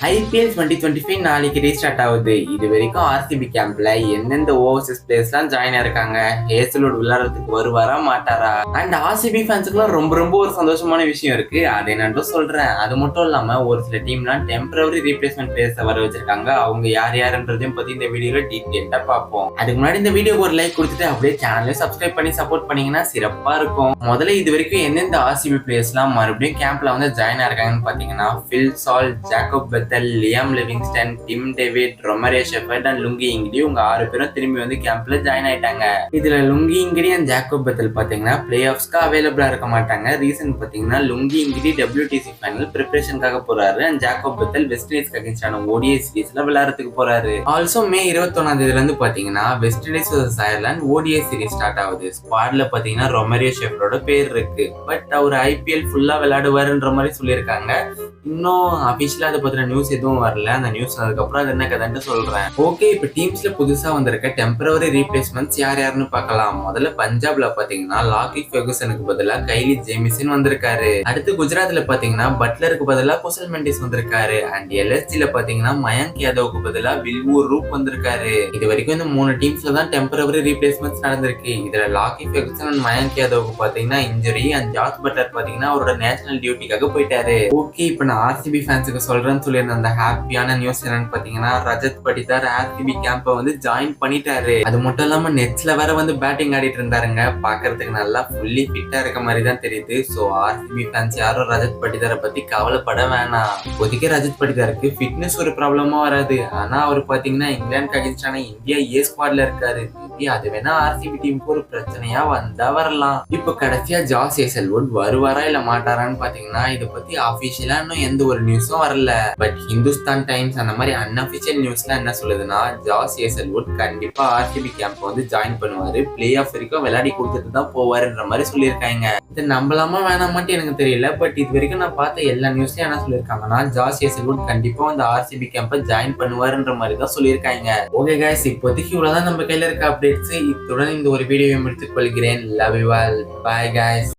IPL 2025 நாளைக்கு restart ஆகுது. இது வரைக்கும் ஆர்சிபி கேம்ப்ல எந்தெந்த ஓவர்சீஸ் பிளேயர்ஸ்லாம் ஜாயின் ஆயிருக்காங்க, ஹேசல்வுட் விளையாடுறதுக்கு வருவாரா மாட்டாரா? அண்ட் ஆர்சிபி ஃபேன்ஸுக்குலாம் ரொம்ப ரொம்ப ஒரு சந்தோஷமான விஷயம் இருக்கு. அதை நான் சொல்றேன். அது மட்டும் இல்லாம ஒரு சில டீம்லாம் டெம்பரவரி ரீப்ளேஸ்மெண்ட் பிளேயர்ஸை வர வச்சிருக்காங்க. அவங்க யார் யாருன்றதையும் பத்தி இந்த வீடியோல டீட்டெயிலா பார்ப்போம். அதுக்கு முன்னாடி இந்த வீடியோக்கு ஒரு லைக் கொடுத்துட்டு அப்படியே சேனலையும் சப்ஸ்கிரைப் பண்ணி சப்போர்ட் பண்ணீங்கன்னா சிறப்பா இருக்கும். முதல்ல இது வரைக்கும் எந்தெந்த ஆர்சிபி பிளேயர்ஸ்லாம் மறுபடியும் கேம்ப்ல வந்து ஜாயின் ஆயிருக்காங்கன்னு பாத்தீங்கன்னா Phil Salt, Jacob Bethell, Liam Livingstone, Tim David, Romario Shepherd and Lungi Ngidi உங்க 6 பேரும் திரும்பி வந்து கேம்ப்ல ஜாயின் ஆயிட்டாங்க. இதுல Lungi Ngidi and Jacob Bethell பாத்தீங்கன்னா பிளே ஆஃப்ஸ்க்கு அவைலபிளா இருக்க மாட்டாங்க. ரீசன் பாத்தீங்கன்னா லுங்கி இங்கிடி WTC ஃபைனல் ப்ரிப்பரேஷனுக்காக போறாரு அண்ட் ஜாக்கப் பெத்தல் வெஸ்ட் இண்டீஸ்க்கு அகைன்ஸ்டான ODI சீரீஸ்ல விளையாடுறதுக்கு போறாரு. ஆல்சோ மே 21 இருந்து பாத்தீங்கன்னா வெஸ்ட் இண்டீஸ் vs அயர்லாந்து ODI சீரீஸ் ஸ்டார்ட் ஆகுது. ஸ்குவாட்ல பாத்தீங்கன்னா ரொமரே ஷெஃபரோட பேர் இருக்கு. பட் அவர் IPL ஃபுல்லா விளையாடுவாருன்ற மாதிரி சொல்லியிருக்காங்க. இன்னும் அபிஷியலா அதை பத்தின நியூஸ் எதுவும் வரல. அந்த நியூஸ் அதுக்கப்புறம் அது என்ன கதைன்னு சொல்றேன். ஓகே, இப்ப டீம்ஸ்ல புதுசா வந்திருக்க டெம்பரவரி ரீப்ளேஸ்மெண்ட்ஸ் யார் யாருன்னு பார்க்கலாம். முதல்ல பஞ்சாப்ல பாத்தீங்கன்னா லாக்கி ஃபெர்குசனுக்கு பதிலா கைலி ஜேமிசன் வந்திருக்காரு. அடுத்து குஜராத்ல பாத்தீங்கன்னா பட்லருக்கு பதிலா குசல் மெண்டிஸ் வந்திருக்காரு. அண்ட் LSGல பாத்தீங்கன்னா மயங்க் யாதவுக்கு பதிலா வில்வூர் ரூப் வந்திருக்காரு. இது வரைக்கும் இந்த 3 டீம்ஸ்ல தான் டெம்பரவரி ரீப்ளேஸ்மெண்ட்ஸ் நடந்திருக்கு. இதுல லாக்கி ஃபெர்குசன் அண்ட் மயங்க் யாதவுக்கு பாத்தீங்கன்னா இன்ஜுரி அண்ட் ஜாஸ் பட்லர் பாத்தீங்கன்னா அவரோட நேஷனல் டியூட்டிக்காக போயிட்டாரு. ஓகே, இப்ப நான் ஆர்சிபி ஃபேன்ஸுக்கு சொல்றேன்னு சொல்லியிருந்த அந்த ஹாப்பியான நியூஸ் என்னன்னு பாத்தீங்கன்னா ரஜத் படிதார் ஆர்சிபி கேம்பை வந்து ஜாயின் பண்ணிட்டாரு. அது மட்டும் இல்லாம நெட்ஸ்ல வேற வந்து பேட்டிங் ஆடிட்டு இருந்தாருங்க. பாக்குறதுக்கு நல்லா ஃபுல்லி ஃபிட்டா இருக்க மாதிரி தான் தெரியுது. சோ ஆர்சிபி ஃபேன்ஸ் யாரும் ரஜத் படிதாரை பத்தி கவலைப்பட வேணாம். இப்போதைக்கு ரஜத் படிதாருக்கு ஃபிட்னஸ் ஒரு ப்ராப்ளமா வராது. ஆனா அவர் பாத்தீங்கன்னா இங்கிலாந்து அகைன்ஸ்டான இந்தியா ஏ ஸ்குவாட்ல இருக்காரு. அது வேணா ஆர்சிபி டீமுக்கு ஒரு பிரச்சனையா வந்தா வரலாம். இப்ப கடைசியா ஜாஸ் ஹேசல்வுட் வருவாரா இல்ல மாட்டாரான்னு பாத்தீங்கன்னா இதை பத்தி ஆபீஷியலா இன்னும் எந்த ஒரு நியூஸும் வரல. பட் ஹிந்துஸ்தான் டைம்ஸ் அந்த மாதிரி அன்அபிஷியல் நியூஸ்ல என்ன சொல்லுதுன்னா ஜாஸ் ஹேசல்வுட் கண்டிப்பா ஆர்சிபி கேம்ப் வந்து ஜாயின் பண்ணுவாரு. பிளே ஆஃப் வரைக்கும் விளையாடி கொடுத்துட்டு தான் போவாருன்ற மாதிரி சொல்லியிருக்காங்க. இது நம்பலாமா வேணாமான்ட்டு எனக்கு தெரியல. பட் இது வரைக்கும் நான் பார்த்த எல்லா நியூஸ்லயும் என்ன சொல்லியிருக்காங்கன்னா ஜாஸ் ஹேசல்வுட் கண்டிப்பா அந்த ஆர்சிபி கேம்பை ஜாயின் பண்ணுவாருன்ற மாதிரி தான் சொல்லியிருக்காங்க. ஓகே கைஸ், இப்போதைக்கு இவ்வளவுதான் நம்ம கையில இருக்க அப்டேட்ஸ். இத்துடன் இந்த ஒரு வீடியோவை முடித்துக் கொள்கிறேன். Love you all. Bye guys.